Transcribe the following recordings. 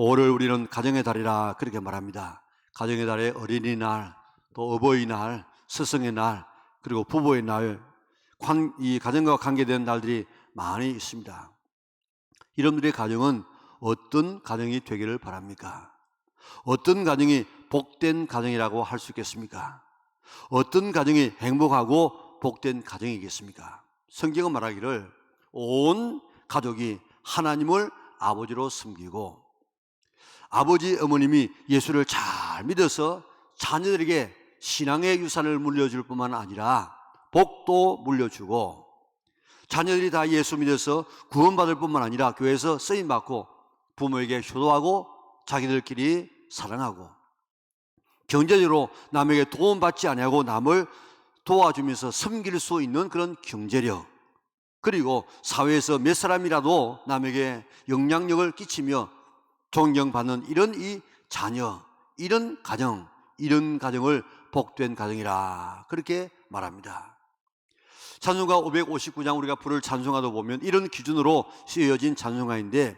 5월을 우리는 가정의 달이라 그렇게 말합니다. 가정의 달에 어린이날, 또 어버이날, 스승의 날, 그리고 부부의 날, 이 가정과 관계된 날들이 많이 있습니다. 여러분들의 가정은 어떤 가정이 되기를 바랍니까? 어떤 가정이 복된 가정이라고 할 수 있겠습니까? 어떤 가정이 행복하고 복된 가정이겠습니까? 성경은 말하기를 온 가족이 하나님을 아버지로 섬기고 아버지 어머님이 예수를 잘 믿어서 자녀들에게 신앙의 유산을 물려줄 뿐만 아니라 복도 물려주고 자녀들이 다 예수 믿어서 구원받을 뿐만 아니라 교회에서 쓰임받고 부모에게 효도하고 자기들끼리 사랑하고 경제적으로 남에게 도움받지 아니하고 남을 도와주면서 섬길 수 있는 그런 경제력, 그리고 사회에서 몇 사람이라도 남에게 영향력을 끼치며 존경받는 이런 이 자녀, 이런 가정을 복된 가정이라 그렇게 말합니다. 찬송가 559장 우리가 부를 찬송가도 보면 이런 기준으로 쓰여진 찬송가인데,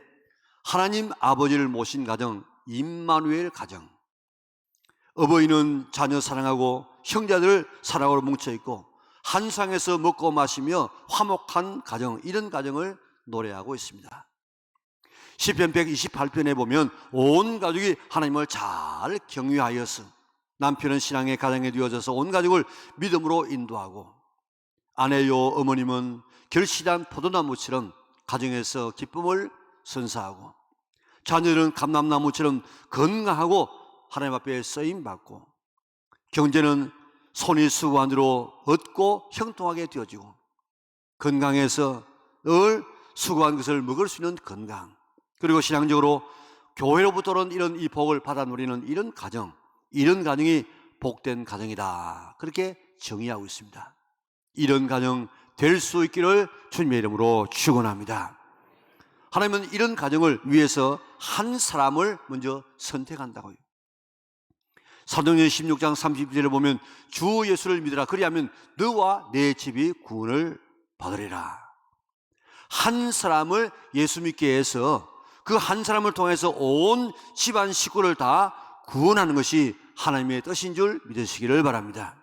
하나님 아버지를 모신 가정, 임마누엘 가정, 어버이는 자녀 사랑하고 형제들 사랑으로 뭉쳐있고 한 상에서 먹고 마시며 화목한 가정, 이런 가정을 노래하고 있습니다. 시편 128편에 보면 온 가족이 하나님을 잘 경외하여서 남편은 신앙의 가정에 되어져서 온 가족을 믿음으로 인도하고 아내요 어머님은 결실한 포도나무처럼 가정에서 기쁨을 선사하고 자녀들은 감람나무처럼 건강하고 하나님 앞에 쓰임받고 경제는 손이 수고한으로 얻고 형통하게 되어지고 건강해서 늘 수고한 것을 먹을 수 있는 건강, 그리고 신앙적으로 교회로부터는 이런 이 복을 받아 누리는 이런 가정이 복된 가정이다 그렇게 정의하고 있습니다. 이런 가정 될 수 있기를 주님의 이름으로 축원합니다. 하나님은 이런 가정을 위해서 한 사람을 먼저 선택한다고요. 사도행전 16장 30절에 보면 주 예수를 믿으라 그리하면 너와 내 집이 구원을 받으리라. 한 사람을 예수 믿게 해서 그 한 사람을 통해서 온 집안 식구를 다 구원하는 것이 하나님의 뜻인 줄 믿으시기를 바랍니다.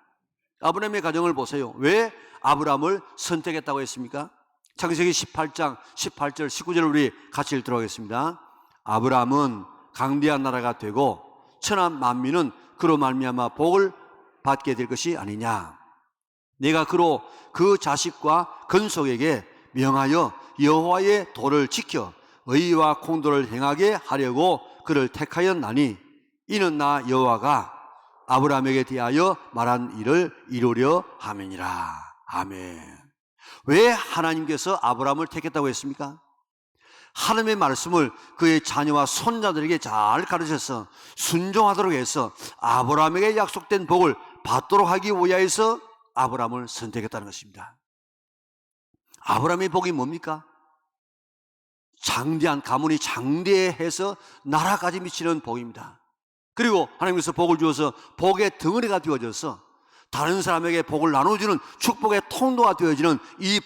아브라함의 가정을 보세요. 왜 아브라함을 선택했다고 했습니까? 창세기 18장 18절 19절을 우리 같이 읽도록 하겠습니다. 아브라함은 강대한 나라가 되고 천한 만민은 그로 말미암아 복을 받게 될 것이 아니냐. 내가 그로 그 자식과 건속에게 명하여 여호와의 도를 지켜 의와 공도를 행하게 하려고 그를 택하였나니 이는 나 여호와가 아브라함에게 대하여 말한 일을 이루려 함이니라. 아멘. 왜 하나님께서 아브라함을 택했다고 했습니까? 하나님의 말씀을 그의 자녀와 손자들에게 잘 가르쳐서 순종하도록 해서 아브라함에게 약속된 복을 받도록 하기 위하여서 아브라함을 선택했다는 것입니다. 아브라함의 복이 뭡니까? 장대한 가문이 장대해서 나라까지 미치는 복입니다. 그리고 하나님께서 복을 주어서 복의 덩어리가 되어져서 다른 사람에게 복을 나눠주는 축복의 통로가 되어지는 이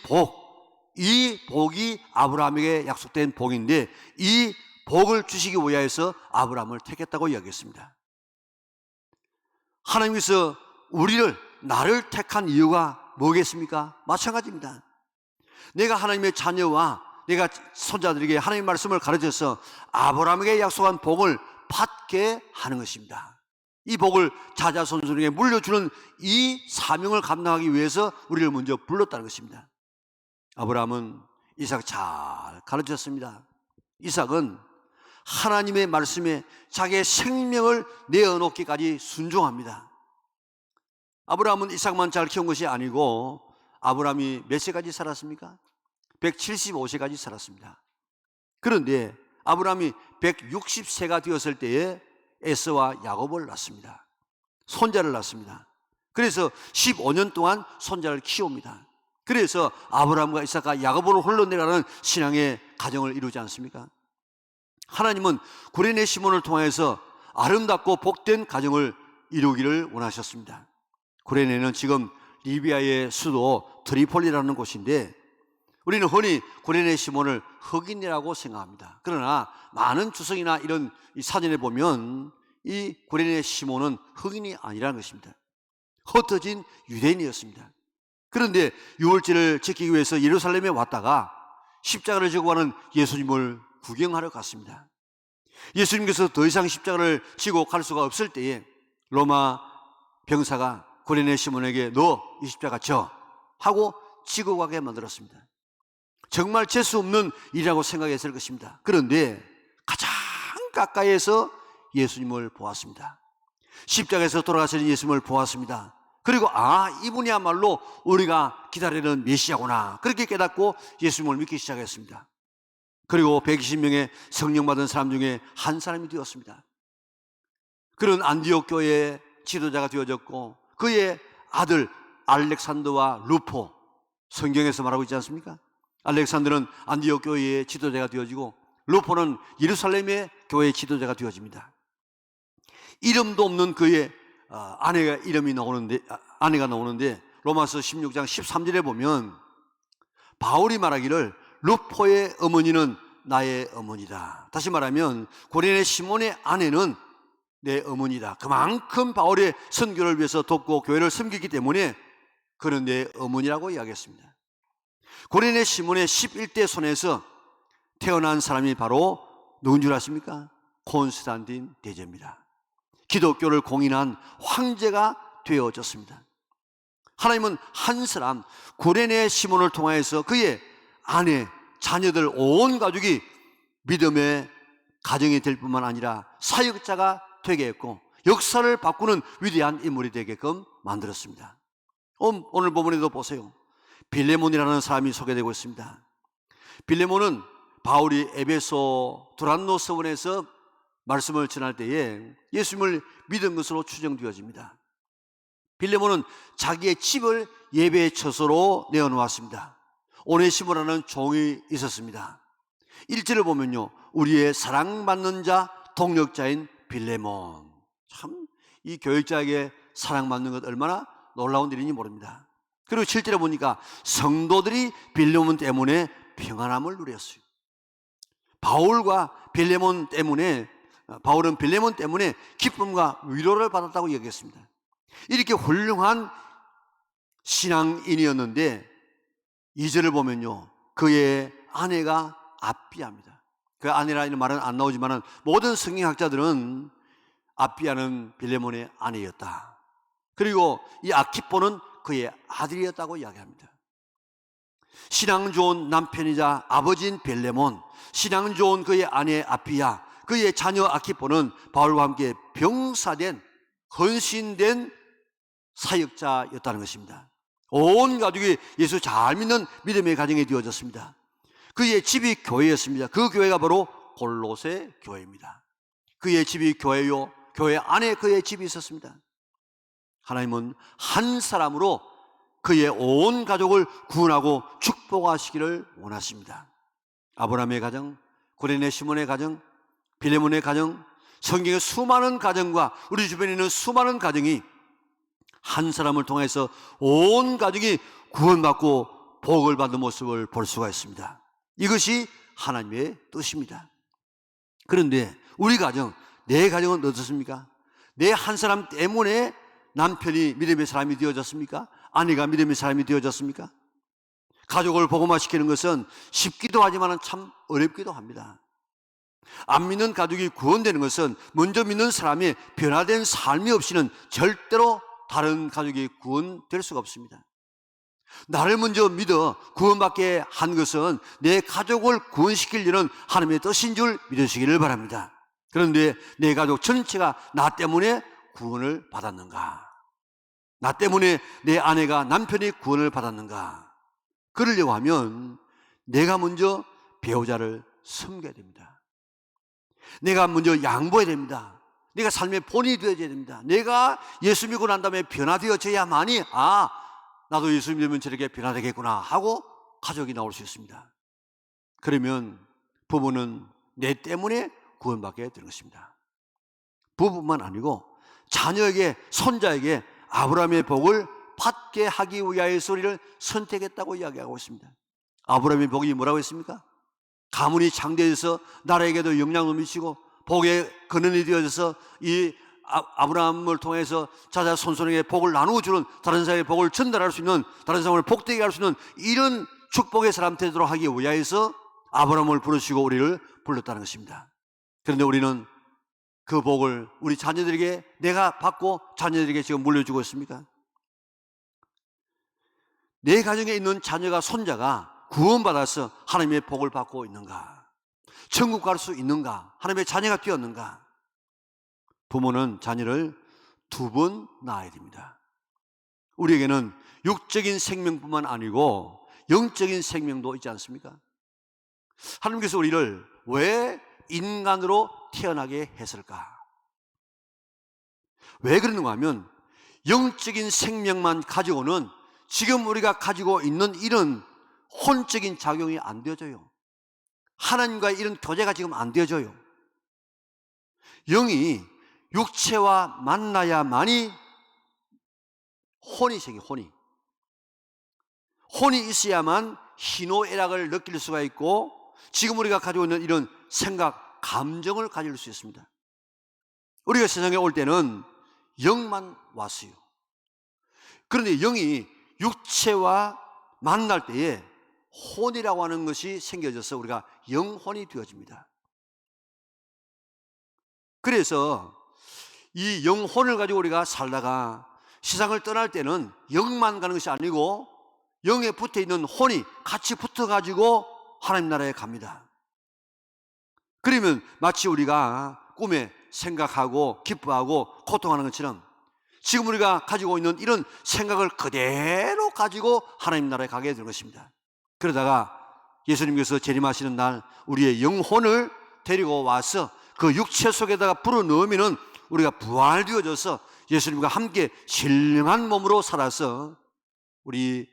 복이 아브라함에게 약속된 복인데, 이 복을 주시기 위하여서 아브라함을 택했다고 이야기했습니다. 하나님께서 나를 택한 이유가 뭐겠습니까? 마찬가지입니다. 내가 하나님의 자녀와 내가 손자들에게 하나님의 말씀을 가르쳐서 아브라함에게 약속한 복을 받게 하는 것입니다. 이 복을 자자손손에게 물려주는 이 사명을 감당하기 위해서 우리를 먼저 불렀다는 것입니다. 아브라함은 이삭 잘 가르쳤습니다. 이삭은 하나님의 말씀에 자기의 생명을 내어놓기까지 순종합니다. 아브라함은 이삭만 잘 키운 것이 아니고 아브라함이 몇 세까지 살았습니까? 175세까지 살았습니다. 그런데 아브라함이 160세가 되었을 때에 에서와 야곱을 낳습니다. 손자를 낳습니다. 그래서 15년 동안 손자를 키웁니다. 그래서 아브라함과 이삭과 야곱으로 흘러내려가는 신앙의 가정을 이루지 않습니까? 하나님은 구레네 시몬을 통해서 아름답고 복된 가정을 이루기를 원하셨습니다. 구레네는 지금 리비아의 수도 트리폴리라는 곳인데 우리는 흔히 구레네 시몬을 흑인이라고 생각합니다. 그러나 많은 주석이나 이런 사전에 보면 이 구레네 시몬은 흑인이 아니라는 것입니다. 흩어진 유대인이었습니다. 그런데 유월절을 지키기 위해서 예루살렘에 왔다가 십자가를 지고 가는 예수님을 구경하러 갔습니다. 예수님께서 더 이상 십자가를 지고 갈 수가 없을 때에 로마 병사가 구레네 시몬에게 너 이 십자가 져 하고 지고 가게 만들었습니다. 정말 재수 없는 일이라고 생각했을 것입니다. 그런데 가장 가까이에서 예수님을 보았습니다. 십자가에서 돌아가시는 예수님을 보았습니다. 그리고 이분이야말로 우리가 기다리는 메시아구나, 그렇게 깨닫고 예수님을 믿기 시작했습니다. 그리고 120명의 성령 받은 사람 중에 한 사람이 되었습니다. 그런 안디옥 교회의 지도자가 되어졌고, 그의 아들 알렉산더와 루포, 성경에서 말하고 있지 않습니까? 알렉산더는 안디옥 교회의 지도자가 되어지고 루포는 예루살렘의 교회의 지도자가 되어집니다. 이름도 없는 그의 아내가 나오는데 로마서 16장 13절에 보면 바울이 말하기를 루포의 어머니는 나의 어머니다. 다시 말하면 고레네 시몬의 아내는 내 어머니다. 그만큼 바울의 선교를 위해서 돕고 교회를 섬기기 때문에 그는 내 어머니라고 이야기했습니다. 고레네 시몬의 11대 손에서 태어난 사람이 바로 누군 줄 아십니까? 콘스탄틴 대제입니다. 기독교를 공인한 황제가 되어졌습니다. 하나님은 한 사람 고레네 시몬을 통하여서 그의 아내, 자녀들 온 가족이 믿음의 가정이 될 뿐만 아니라 사역자가 되게 했고 역사를 바꾸는 위대한 인물이 되게끔 만들었습니다. 오늘 본문에도 보세요. 빌레몬이라는 사람이 소개되고 있습니다. 빌레몬은 바울이 에베소 두란노 서원에서 말씀을 전할 때에 예수님을 믿은 것으로 추정되어집니다. 빌레몬은 자기의 집을 예배의 처소로 내어놓았습니다. 오네시모라는 종이 있었습니다. 1절을 보면요, 우리의 사랑받는 자 동력자인 빌레몬. 참 이 교역자에게 사랑받는 것 얼마나 놀라운 일인지 모릅니다. 그리고 7절에 보니까 성도들이 빌레몬 때문에 평안함을 누렸어요. 바울은 빌레몬 때문에 기쁨과 위로를 받았다고 얘기했습니다. 이렇게 훌륭한 신앙인이었는데 2절을 보면요, 그의 아내가 아비아입니다. 그 아내라는 말은 안 나오지만 모든 성경학자들은 아비아는 빌레몬의 아내였다. 그리고 이 아키포는 그의 아들이었다고 이야기합니다. 신앙 좋은 남편이자 아버지인 빌레몬, 신앙 좋은 그의 아내 아비아, 그의 자녀 아키포는 바울과 함께 병사된 헌신된 사역자였다는 것입니다. 온 가족이 예수 잘 믿는 믿음의 가정이 되어졌습니다. 그의 집이 교회였습니다. 그 교회가 바로 골로새 교회입니다. 그의 집이 교회요, 교회 안에 그의 집이 있었습니다. 하나님은 한 사람으로 그의 온 가족을 구원하고 축복하시기를 원하십니다. 아브라함의 가정, 고레네 시몬의 가정, 빌레몬의 가정, 성경의 수많은 가정과 우리 주변에 있는 수많은 가정이 한 사람을 통해서 온 가족이 구원받고 복을 받는 모습을 볼 수가 있습니다. 이것이 하나님의 뜻입니다. 그런데 우리 가정, 내 가정은 어떻습니까? 내 한 사람 때문에 남편이 믿음의 사람이 되어졌습니까? 아내가 믿음의 사람이 되어졌습니까? 가족을 복음화시키는 것은 쉽기도 하지만 참 어렵기도 합니다. 안 믿는 가족이 구원되는 것은 먼저 믿는 사람이 변화된 삶이 없이는 절대로 다른 가족이 구원될 수가 없습니다. 나를 먼저 믿어 구원받게 한 것은 내 가족을 구원시키려는 하나님의 뜻인 줄 믿으시기를 바랍니다. 그런데 내 가족 전체가 나 때문에 구원을 받았는가? 나 때문에 내 아내가, 남편이 구원을 받았는가? 그러려고 하면 내가 먼저 배우자를 섬겨야 됩니다. 내가 먼저 양보해야 됩니다. 내가 삶의 본이 되어져야 됩니다. 내가 예수 믿고 난 다음에 변화되어져야만이 나도 예수 믿으면 저렇게 변화되겠구나 하고 가족이 나올 수 있습니다. 그러면 부부는 내 때문에 구원받게 되는 것입니다. 부부뿐만 아니고 자녀에게, 손자에게 아브라함의 복을 받게 하기 위하여 소리를 선택했다고 이야기하고 있습니다. 아브라함의 복이 뭐라고 했습니까? 가문이 창대해서 나라에게도 영향을 미치고 복의 근원이 되어져서 이 아브라함을 통해서 자손에게 복을 나누어 주는, 다른 사람에게 복을 전달할 수 있는, 다른 사람을 복되게 할 수 있는 이런 축복의 사람 되도록 하기 위하여서 아브라함을 부르시고 우리를 불렀다는 것입니다. 그런데 우리는 그 복을 우리 자녀들에게 내가 받고 자녀들에게 지금 물려주고 있습니까? 내 가정에 있는 자녀가, 손자가 구원받아서 하나님의 복을 받고 있는가? 천국 갈 수 있는가? 하나님의 자녀가 되었는가? 부모는 자녀를 2번 낳아야 됩니다. 우리에게는 육적인 생명뿐만 아니고 영적인 생명도 있지 않습니까? 하나님께서 우리를 왜 인간으로 태어나게 했을까? 왜 그러는가 하면 영적인 생명만 가지고는 지금 우리가 가지고 있는 이런 혼적인 작용이 안 되어져요. 하나님과의 이런 교제가 지금 안 되어져요. 영이 육체와 만나야만이 혼이 생겨. 혼이 있어야만 희노애락을 느낄 수가 있고 지금 우리가 가지고 있는 이런 생각, 감정을 가질 수 있습니다. 우리가 세상에 올 때는 영만 왔어요. 그런데 영이 육체와 만날 때에 혼이라고 하는 것이 생겨져서 우리가 영혼이 되어집니다. 그래서 이 영혼을 가지고 우리가 살다가 세상을 떠날 때는 영만 가는 것이 아니고 영에 붙어있는 혼이 같이 붙어가지고 하나님 나라에 갑니다. 그러면 마치 우리가 꿈에 생각하고 기뻐하고 고통하는 것처럼 지금 우리가 가지고 있는 이런 생각을 그대로 가지고 하나님 나라에 가게 되는 것입니다. 그러다가 예수님께서 재림하시는 날 우리의 영혼을 데리고 와서 그 육체 속에다가 불어넣으면 우리가 부활되어져서 예수님과 함께 신령한 몸으로 살아서 우리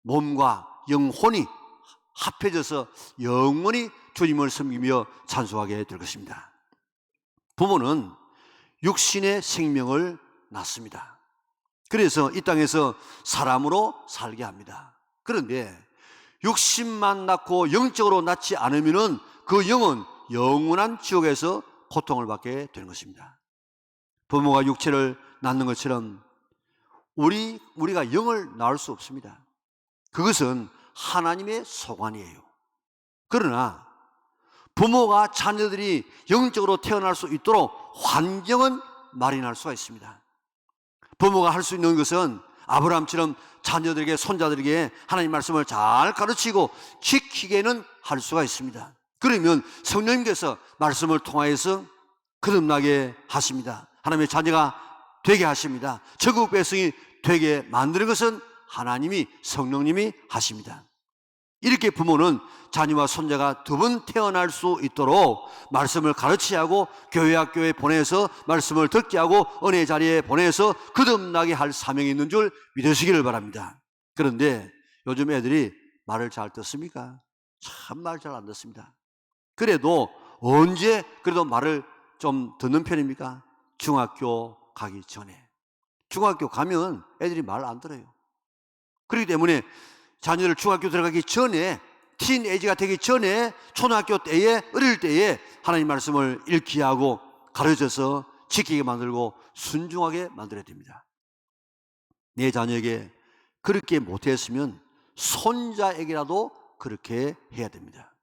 몸과 영혼이 합해져서 영원히 주님을 섬기며 찬송하게 될 것입니다. 부모는 육신의 생명을 낳습니다. 그래서 이 땅에서 사람으로 살게 합니다. 그런데 육신만 낳고 영적으로 낳지 않으면 그 영은 영원한 지옥에서 고통을 받게 되는 것입니다. 부모가 육체를 낳는 것처럼 우리가 영을 낳을 수 없습니다. 그것은 하나님의 소관이에요. 그러나 부모가 자녀들이 영적으로 태어날 수 있도록 환경은 마련할 수가 있습니다. 부모가 할 수 있는 것은 아브라함처럼 자녀들에게, 손자들에게 하나님 말씀을 잘 가르치고 지키게는 할 수가 있습니다. 그러면 성령님께서 말씀을 통하여서 거듭나게 하십니다. 하나님의 자녀가 되게 하십니다. 전국 백성이 되게 만드는 것은 하나님이, 성령님이 하십니다. 이렇게 부모는 자녀와 손자가 2번 태어날 수 있도록 말씀을 가르치게 하고 교회 학교에 보내서 말씀을 듣게 하고 은혜의 자리에 보내서 거듭나게 할 사명이 있는 줄 믿으시기를 바랍니다. 그런데 요즘 애들이 말을 잘 듣습니까? 참 말 잘 안 듣습니다. 그래도 언제 그래도 말을 좀 듣는 편입니까? 중학교 가기 전에. 중학교 가면 애들이 말 안 들어요. 그렇기 때문에 자녀를 중학교 들어가기 전에, 티네이지가 되기 전에, 초등학교 때에, 어릴 때에 하나님 말씀을 읽게 하고 가르쳐서 지키게 만들고 순종하게 만들어야 됩니다. 내 자녀에게 그렇게 못했으면 손자에게라도 그렇게 해야 됩니다.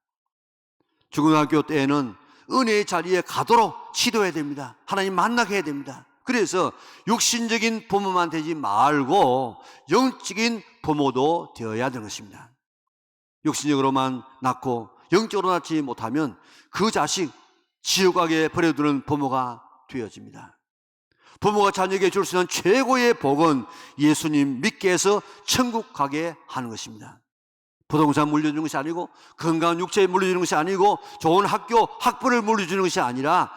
중고등학교 때에는 은혜의 자리에 가도록 지도해야 됩니다. 하나님 만나게 해야 됩니다. 그래서 육신적인 부모만 되지 말고 영적인 부모도 되어야 되는 것입니다. 육신적으로만 낳고 영적으로 낳지 못하면 그 자식 지옥 가게 버려두는 부모가 되어집니다. 부모가 자녀에게 줄 수 있는 최고의 복은 예수님 믿게 해서 천국 가게 하는 것입니다. 부동산 물려주는 것이 아니고, 건강한 육체에 물려주는 것이 아니고, 좋은 학교, 학부를 물려주는 것이 아니라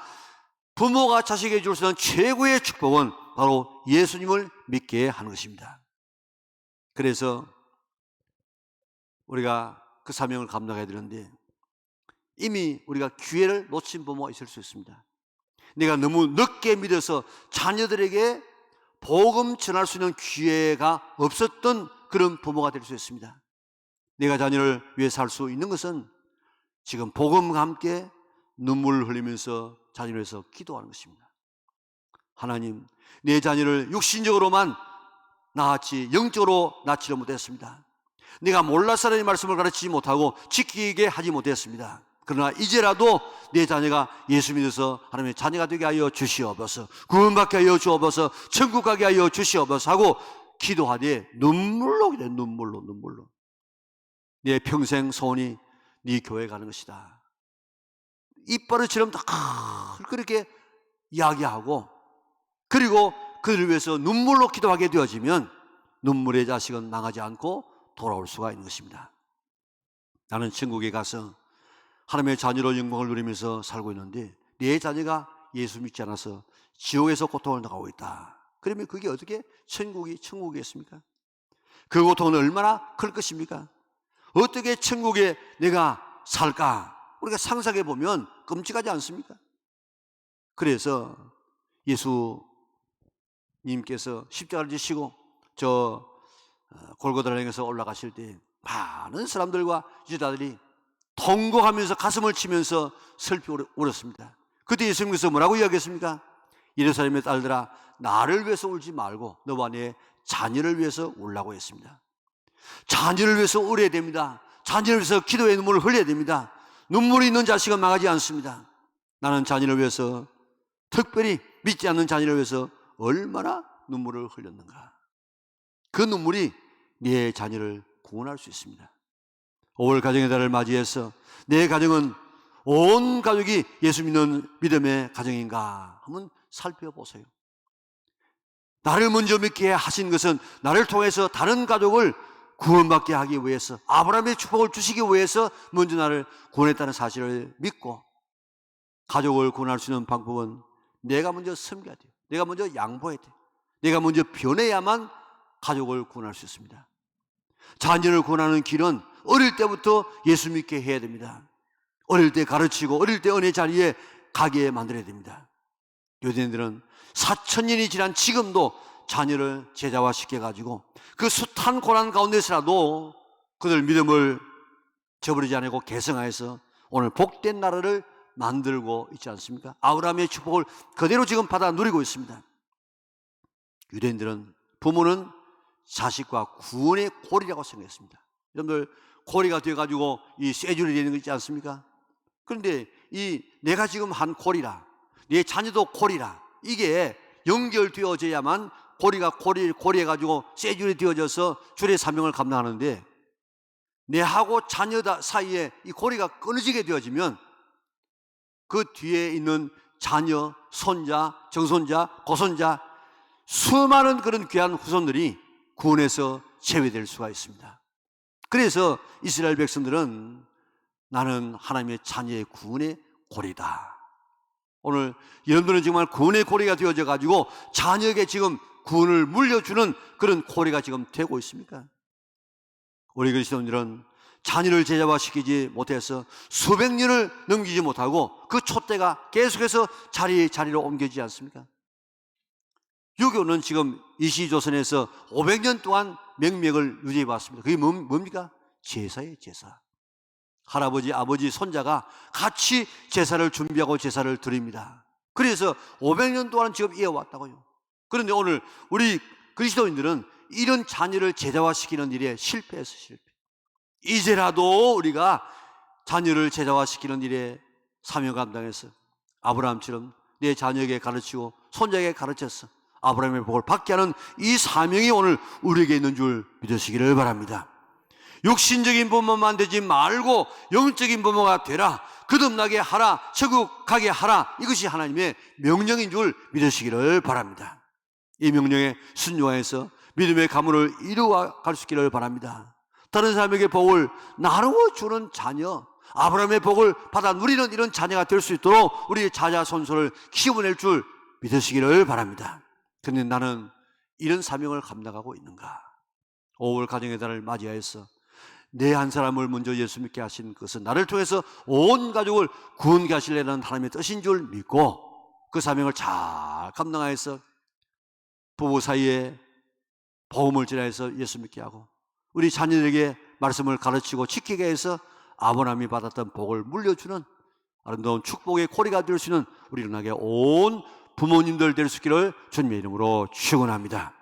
부모가 자식에게 줄 수 있는 최고의 축복은 바로 예수님을 믿게 하는 것입니다. 그래서 우리가 그 사명을 감당해야 되는데 이미 우리가 기회를 놓친 부모가 있을 수 있습니다. 내가 너무 늦게 믿어서 자녀들에게 복음 전할 수 있는 기회가 없었던 그런 부모가 될 수 있습니다. 내가 자녀를 위해 살 수 있는 것은 지금 복음과 함께 눈물을 흘리면서 자녀를 위해서 기도하는 것입니다. 하나님, 내 자녀를 육신적으로만 낳았지 영적으로 낳지를 못했습니다. 내가 몰라서 하나님의 말씀을 가르치지 못하고 지키게 하지 못했습니다. 그러나 이제라도 내 자녀가 예수 믿어서 하나님의 자녀가 되게 하여 주시옵소서, 구원받게 하여 주옵소서, 천국 가게 하여 주시옵소서 하고 기도하되 눈물로 그래, 눈물로 내 평생 소원이 네 교회 가는 것이다. 이빨을처럼 다 그렇게 이야기하고, 그리고 그들을 위해서 눈물로 기도하게 되어지면 눈물의 자식은 망하지 않고 돌아올 수가 있는 것입니다. 나는 천국에 가서 하나님의 자녀로 영광을 누리면서 살고 있는데 내 자녀가 예수 믿지 않아서 지옥에서 고통을 당하고 있다. 그러면 그게 어떻게 천국이겠습니까? 그 고통은 얼마나 클 것입니까? 어떻게 천국에 내가 살까? 우리가 상상해 보면 끔찍하지 않습니까? 그래서 예수님께서 십자가를 지시고 저 골고다를 향해서 올라가실 때 많은 사람들과 유다들이 통곡하면서 가슴을 치면서 슬피 울었습니다. 그때 예수님께서 뭐라고 이야기했습니까? 예루살렘의 딸들아, 나를 위해서 울지 말고 너와 내 자녀를 위해서 울라고 했습니다. 자녀를 위해서 울어야 됩니다. 자녀를 위해서 기도의 눈물을 흘려야 됩니다. 눈물이 있는 자식은 망하지 않습니다. 나는 자녀를 위해서, 특별히 믿지 않는 자녀를 위해서 얼마나 눈물을 흘렸는가. 그 눈물이 내 자녀를 구원할 수 있습니다. 5월 가정의 달을 맞이해서 내 가정은 온 가족이 예수 믿는 믿음의 가정인가 한번 살펴보세요. 나를 먼저 믿게 하신 것은 나를 통해서 다른 가족을 구원받게 하기 위해서, 아브라함의 축복을 주시기 위해서 먼저 나를 구원했다는 사실을 믿고, 가족을 구원할 수 있는 방법은 내가 먼저 섬겨야 돼요. 내가 먼저 양보해야 돼요. 내가 먼저 변해야만 가족을 구원할 수 있습니다. 자녀를 구원하는 길은 어릴 때부터 예수 믿게 해야 됩니다. 어릴 때 가르치고 어릴 때 은혜 자리에 가게 만들어야 됩니다. 유대인들은 4,000년이 지난 지금도 자녀를 제자화시켜가지고 그 숱한 고난 가운데서라도 그들 믿음을 저버리지 않고 계승하여서 오늘 복된 나라를 만들고 있지 않습니까? 아브라함의 축복을 그대로 지금 받아 누리고 있습니다. 유대인들은 부모는 자식과 구원의 고리라고 생각했습니다. 여러분들, 고리가 되어가지고 이 쇠줄이 되는 거 있지 않습니까? 그런데 내가 지금 한 고리라, 내 자녀도 고리라, 이게 연결되어져야만 고리가 고리해가지고 쇠줄이 되어져서 줄의 사명을 감당하는데, 내하고 자녀 사이에 이 고리가 끊어지게 되어지면 그 뒤에 있는 자녀, 손자, 정손자, 고손자, 수많은 그런 귀한 후손들이 구원에서 제외될 수가 있습니다. 그래서 이스라엘 백성들은 나는 하나님의 자녀의 구원의 고리다. 오늘 여러분들은 정말 구원의 고리가 되어져 가지고 자녀에게 지금 구원을 물려주는 그런 고리가 지금 되고 있습니까? 우리 그리스도인들은 자녀를 제자화시키지 못해서 수백 년을 넘기지 못하고 그 촛대가 계속해서 자리로 옮겨지지 않습니까? 유교는 지금 이시조선에서 500년 동안 명맥을 유지해 왔습니다. 그게 뭡니까? 제사예요, 제사. 할아버지, 아버지, 손자가 같이 제사를 준비하고 제사를 드립니다. 그래서 500년 동안 지금 이어왔다고요. 그런데 오늘 우리 그리스도인들은 이런 자녀를 제자화시키는 일에 실패해서 실패. 이제라도 우리가 자녀를 제자화시키는 일에 사명 감당해서 아브라함처럼 내 자녀에게 가르치고 손자에게 가르쳐서 아브라함의 복을 받게 하는 이 사명이 오늘 우리에게 있는 줄 믿으시기를 바랍니다. 육신적인 부모만 되지 말고 영적인 부모가 되라, 거듭나게 하라, 천국 가게 하라, 이것이 하나님의 명령인 줄 믿으시기를 바랍니다. 이 명령에 순종하여서 믿음의 가문을 이루어갈 수 있기를 바랍니다. 다른 사람에게 복을 나누어 주는 자녀, 아브라함의 복을 받아 누리는 이런 자녀가 될 수 있도록 우리 자자손손을 키워낼 줄 믿으시기를 바랍니다. 그런데 나는 이런 사명을 감당하고 있는가? 5월 가정의 달을 맞이하여서 내 한 사람을 먼저 예수 믿게 하신 것은 나를 통해서 온 가족을 구원케 하시려는 하나님의 뜻인 줄 믿고 그 사명을 잘 감당하여서 부부 사이에 복음을 전하여서 예수 믿게 하고 우리 자녀들에게 말씀을 가르치고 지키게 해서 아브라함이 받았던 복을 물려주는 아름다운 축복의 고리가 될 수 있는 우리 일어나게 온 부모님들 될 수 있기를 주님의 이름으로 축원합니다.